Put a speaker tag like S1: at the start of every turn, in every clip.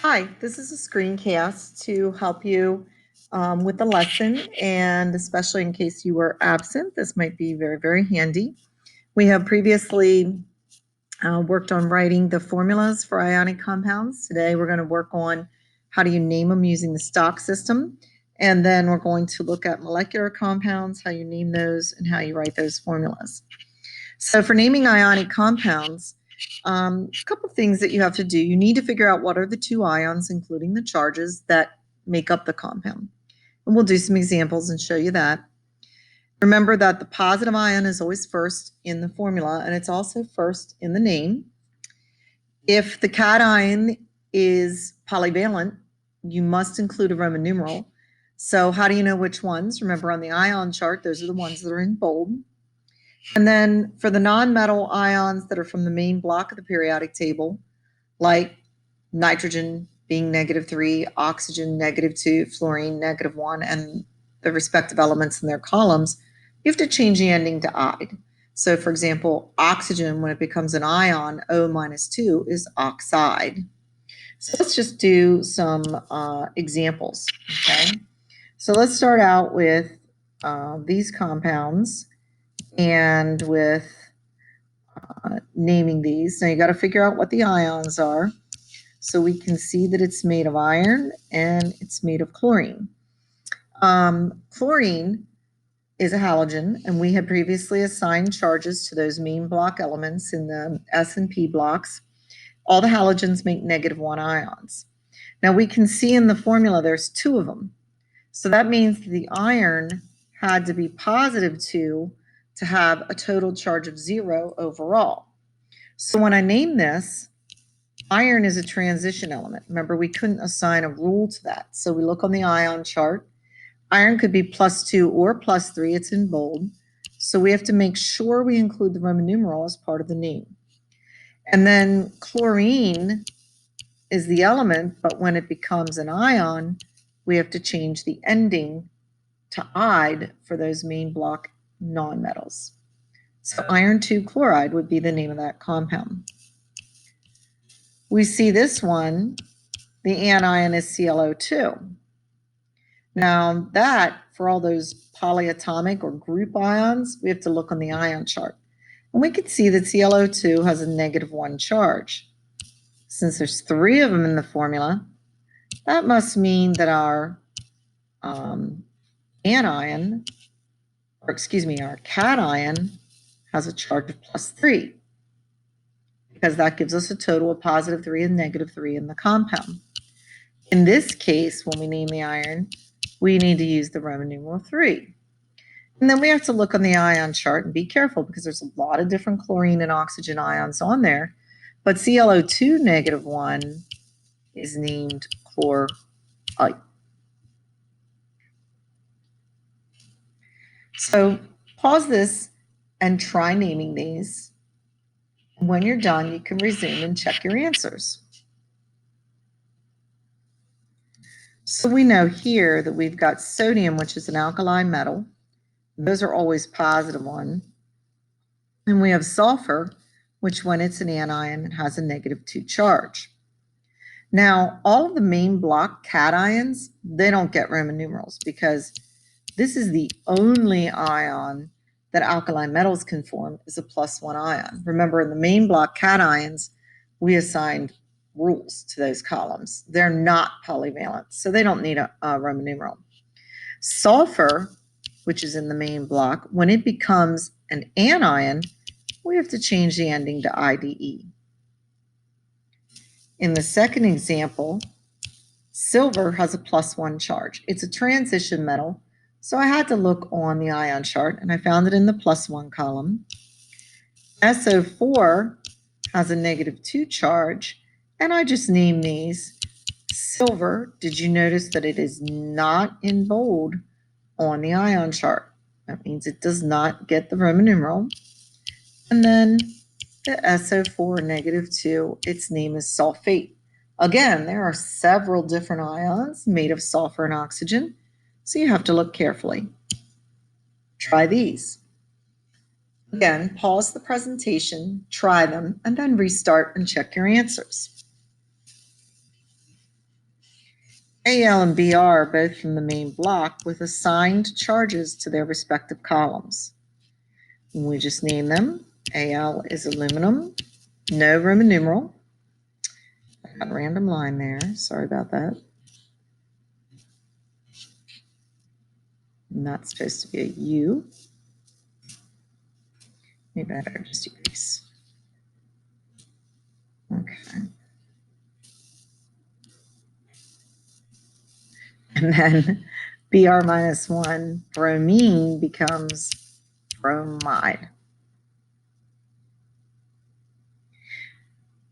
S1: Hi, this is a screencast to help you with the lesson, and especially in case you were absent, this might be very, very handy. We have previously worked on writing the formulas for ionic compounds. Today we're going to work on how do you name them using the stock system, and then we're going to look at molecular compounds, how you name those, and how you write those formulas. So for naming ionic compounds, a couple of things that you have to do. You need to figure out what are the two ions, including the charges, that make up the compound. And we'll do some examples and show you that. Remember that the positive ion is always first in the formula, and it's also first in the name. If the cation is polyvalent, you must include a Roman numeral. So how do you know which ones? Remember on the ion chart, those are the ones that are in bold. And then for the nonmetal ions that are from the main block of the periodic table, like nitrogen being -3, oxygen -2, fluorine -1, and the respective elements in their columns, you have to change the ending to "ide." So for example, oxygen, when it becomes an ion, O-2 is oxide. So let's just do some examples, okay? So let's start out with these compounds and with naming these. Now you got to figure out what the ions are. So we can see that it's made of iron and it's made of chlorine. Chlorine is a halogen, and we had previously assigned charges to those main block elements in the S and P blocks. All the halogens make -1 ions. Now we can see in the formula there's two of them. So that means the iron had to be +2 to have a total charge of 0 overall. So when I name this, iron is a transition element. Remember, we couldn't assign a rule to that. So we look on the ion chart. Iron could be +2 or +3. It's in bold. So we have to make sure we include the Roman numeral as part of the name. And then chlorine is the element, but when it becomes an ion, we have to change the ending to "ide" for those main block nonmetals. So iron 2 chloride would be the name of that compound. We see this one, the anion is ClO2. Now that, for all those polyatomic or group ions, we have to look on the ion chart. And we can see that ClO2 has a -1 charge. Since there's 3 of them in the formula, that must mean that our anion, or excuse me, our cation has a charge of +3, because that gives us a total of +3 and -3 in the compound. In this case, when we name the iron, we need to use the Roman numeral 3. And then we have to look on the ion chart and be careful, because there's a lot of different chlorine and oxygen ions on there. But ClO2 -1 is named chlorite. So pause this and try naming these. When you're done, you can resume and check your answers. So we know here that we've got sodium, which is an alkali metal. Those are always +1. And we have sulfur, which when it's an anion, it has a -2 charge. Now, all of the main block cations, they don't get Roman numerals, because this is the only ion that alkali metals can form is a +1 ion. Remember, in the main block cations, we assigned rules to those columns. They're not polyvalent, so they don't need a Roman numeral. Sulfur, which is in the main block, when it becomes an anion, we have to change the ending to IDE. In the second example, silver has a +1 charge. It's a transition metal, so I had to look on the ion chart, and I found it in the +1 column. SO4 has a -2 charge, and I just named these. Silver, did you notice that it is not in bold on the ion chart? That means it does not get the Roman numeral. And then the SO4 -2, its name is sulfate. Again, there are several different ions made of sulfur and oxygen, so you have to look carefully. Try these. Again, pause the presentation, try them, and then restart and check your answers. Al and Br are both from the main block with assigned charges to their respective columns. We just name them. Al is aluminum, no Roman numeral. I got a random line there. Sorry about that. Not supposed to be a U. Maybe I better just erase. Okay. And then Br minus 1, bromine becomes bromide.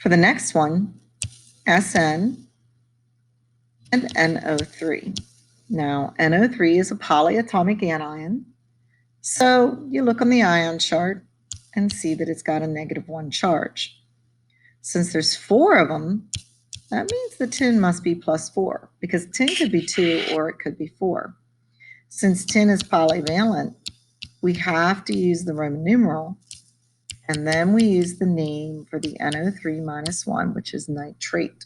S1: For the next one, SN and NO3. Now, NO3 is a polyatomic anion. So you look on the ion chart and see that it's got a -1 charge. Since there's 4 of them, that means the tin must be +4, because tin could be 2 or it could be 4. Since tin is polyvalent, we have to use the Roman numeral, and then we use the name for the NO3 minus 1, which is nitrate.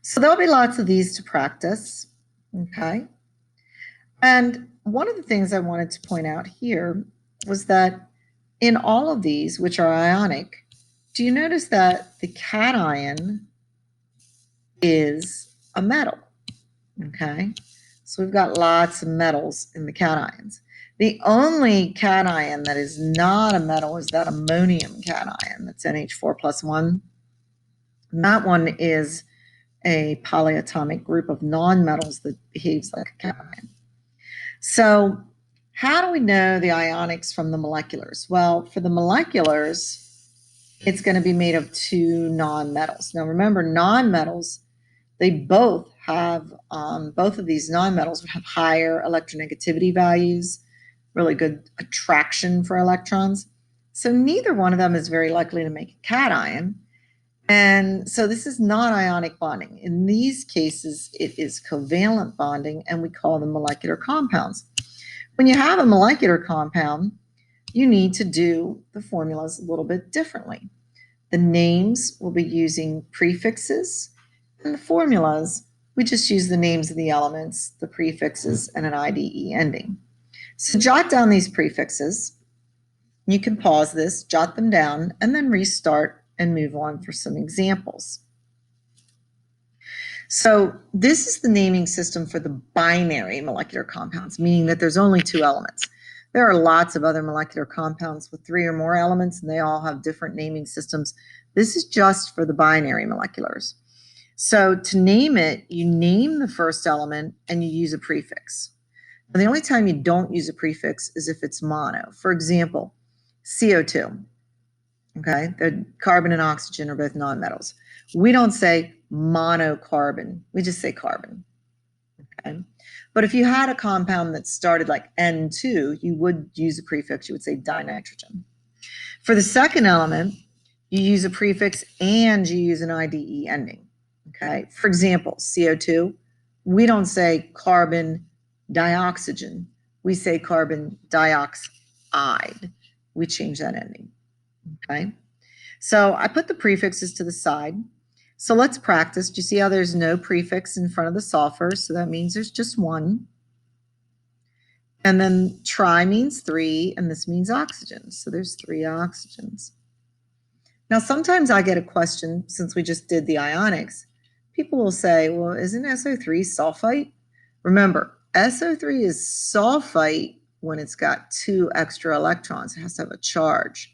S1: So there'll be lots of these to practice, okay? And one of the things I wanted to point out here was that in all of these, which are ionic, do you notice that the cation is a metal? Okay, so we've got lots of metals in the cations. The only cation that is not a metal is that ammonium cation. That's NH4 plus 1. And that one is a polyatomic group of nonmetals that behaves like a cation. So how do we know the ionics from the moleculars? Well, for the moleculars, it's going to be made of 2 nonmetals. Now remember, nonmetals, they both have, both of these nonmetals would have higher electronegativity values, really good attraction for electrons. So neither one of them is very likely to make a cation. And so this is not ionic bonding. In these cases, it is covalent bonding, and we call them molecular compounds. When you have a molecular compound, you need to do the formulas a little bit differently. The names will be using prefixes, and the formulas, we just use the names of the elements, the prefixes, and an IDE ending. So jot down these prefixes. You can pause this, jot them down, and then restart and move on for some examples. So this is the naming system for the binary molecular compounds, meaning that there's only 2 elements. There are lots of other molecular compounds with 3 or more elements, and they all have different naming systems. This is just for the binary moleculars. So to name it, you name the first element and you use a prefix. And the only time you don't use a prefix is if it's mono. For example, CO2. Okay, the carbon and oxygen are both nonmetals. We don't say monocarbon, we just say carbon. Okay, but if you had a compound that started like N2, you would use a prefix, you would say dinitrogen. For the second element, you use a prefix and you use an IDE ending. Okay, for example, CO2, we don't say carbon dioxygen, we say carbon dioxide. We change that ending. Okay, so I put the prefixes to the side. So let's practice. Do you see how there's no prefix in front of the sulfur? So that means there's just 1. And then tri means 3, and this means oxygen. So there's 3 oxygens. Now, sometimes I get a question, since we just did the ionics, people will say, well, isn't SO3 sulfite? Remember, SO3 is sulfite when it's got 2 extra electrons. It has to have a charge.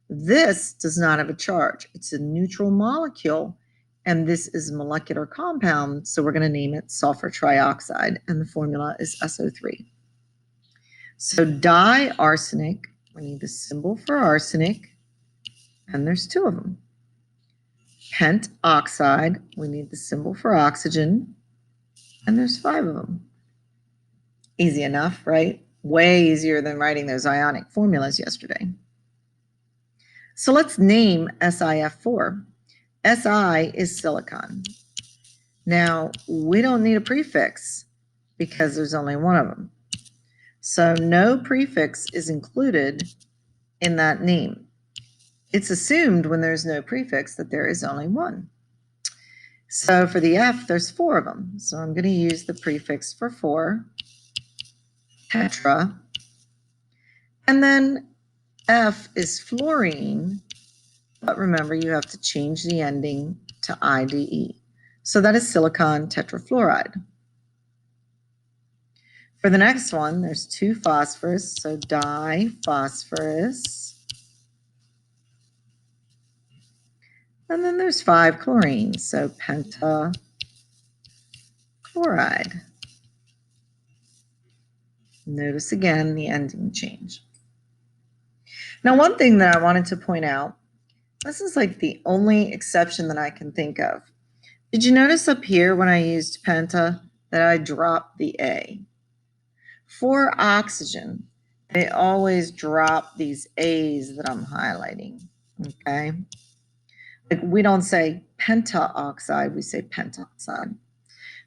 S1: This does not have a charge. It's a neutral molecule, and this is a molecular compound, so we're going to name it sulfur trioxide, and the formula is SO3. So diarsenic, we need the symbol for arsenic, and there's 2 of them. Pentoxide, we need the symbol for oxygen, and there's 5 of them. Easy enough, right? Way easier than writing those ionic formulas yesterday. So let's name SiF4. Si is silicon. Now, we don't need a prefix because there's only 1 of them. So no prefix is included in that name. It's assumed when there's no prefix that there is only 1. So for the F, there's 4 of them. So I'm going to use the prefix for 4, tetra. And then F is fluorine, but remember you have to change the ending to IDE. So that is silicon tetrafluoride. For the next one, there's 2 phosphorus, so diphosphorus. And then there's 5 chlorines, so pentachloride. Notice again the ending change. Now, one thing that I wanted to point out, this is like the only exception that I can think of. Did you notice up here when I used penta that I dropped the A? For oxygen, they always drop these A's that I'm highlighting, okay? Like we don't say pentaoxide, we say pentoxide.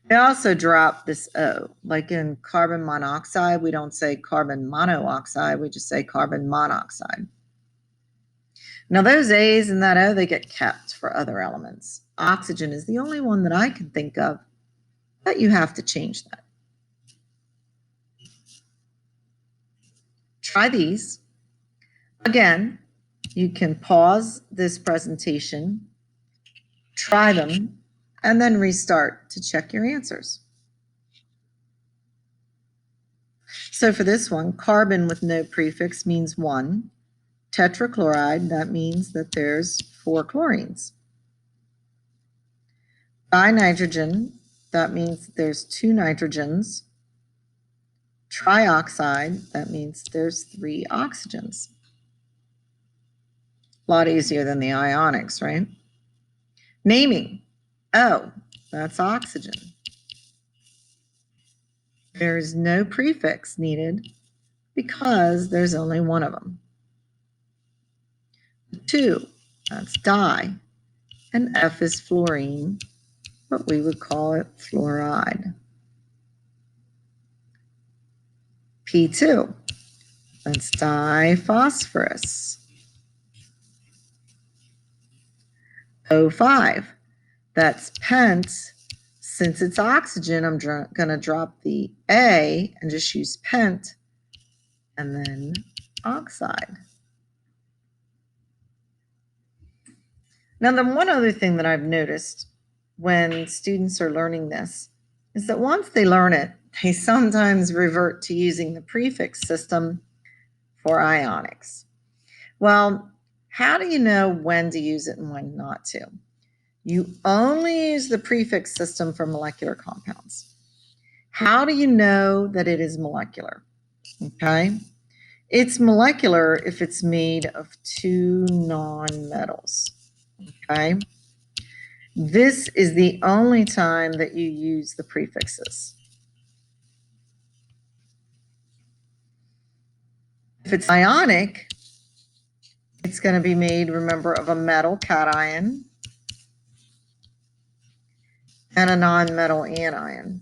S1: They also drop this O. Like in carbon monoxide, we don't say carbon monoxide, we just say carbon monoxide. Now those A's and that O, they get kept for other elements. Oxygen is the only one that I can think of that you have to change that. Try these. Again, you can pause this presentation, try them, and then restart to check your answers. So for this one, carbon with no prefix means 1. Tetrachloride, that means that there's 4 chlorines. Dinitrogen, that means that there's 2 nitrogens. Trioxide, that means there's 3 oxygens. A lot easier than the ionics, right? Naming. Oh, that's oxygen. There's no prefix needed because there's only 1 of them. 2, that's di. And F is fluorine, but we would call it fluoride. P2, that's diphosphorus. O5, that's pent. Since it's oxygen, I'm going to drop the A and just use pent, and then oxide. Now, the one other thing that I've noticed when students are learning this is that once they learn it, they sometimes revert to using the prefix system for ionics. Well, how do you know when to use it and when not to? You only use the prefix system for molecular compounds. How do you know that it is molecular? Okay. It's molecular if it's made of 2 nonmetals. Okay. This is the only time that you use the prefixes. If it's ionic, it's going to be made, remember, of a metal cation and a nonmetal anion.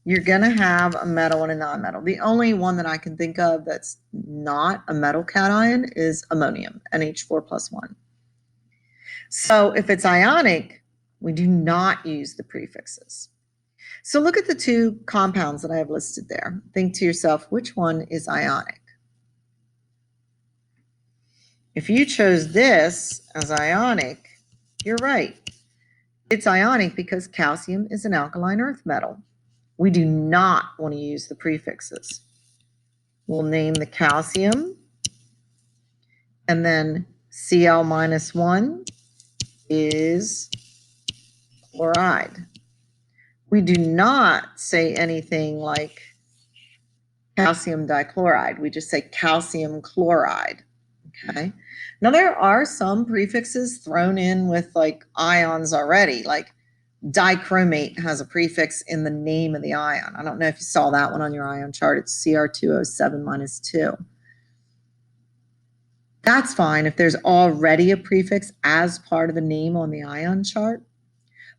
S1: You're going to have a metal and a nonmetal. The only one that I can think of that's not a metal cation is ammonium, NH4 plus 1. So if it's ionic, we do not use the prefixes. So look at the 2 compounds that I have listed there. Think to yourself, which one is ionic? If you chose this as ionic, you're right. It's ionic because calcium is an alkaline earth metal. We do not want to use the prefixes. We'll name the calcium, and then Cl minus 1 is chloride. We do not say anything like calcium dichloride. We just say calcium chloride. Okay. Now there are some prefixes thrown in with like ions already, like dichromate has a prefix in the name of the ion. I don't know if you saw that one on your ion chart. It's Cr2O7 minus 2. That's fine if there's already a prefix as part of the name on the ion chart,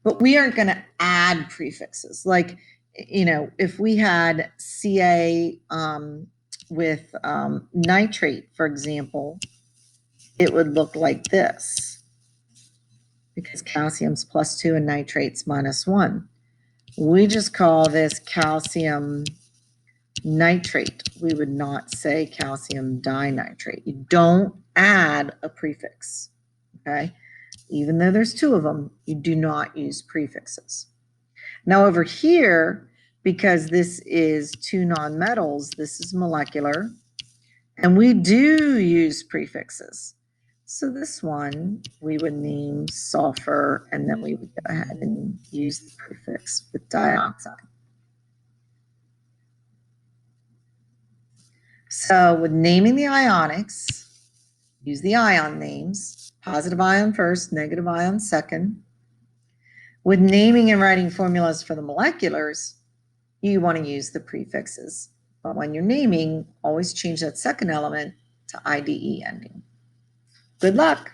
S1: but we aren't going to add prefixes. Like, you know, if we had Ca with nitrate, for example, it would look like this because calcium's +2 and nitrate's -1. We just call this calcium nitrate. We would not say calcium dinitrate. You don't add a prefix, okay? Even though there's two of them, you do not use prefixes. Now over here, because this is two nonmetals, this is molecular, and we do use prefixes. So this one, we would name sulfur, and then we would go ahead and use the prefix with dioxide. So with naming the ionics, use the ion names, positive ion first, negative ion second. With naming and writing formulas for the moleculars, you want to use the prefixes. But when you're naming, always change that second element to IDE ending. Good luck.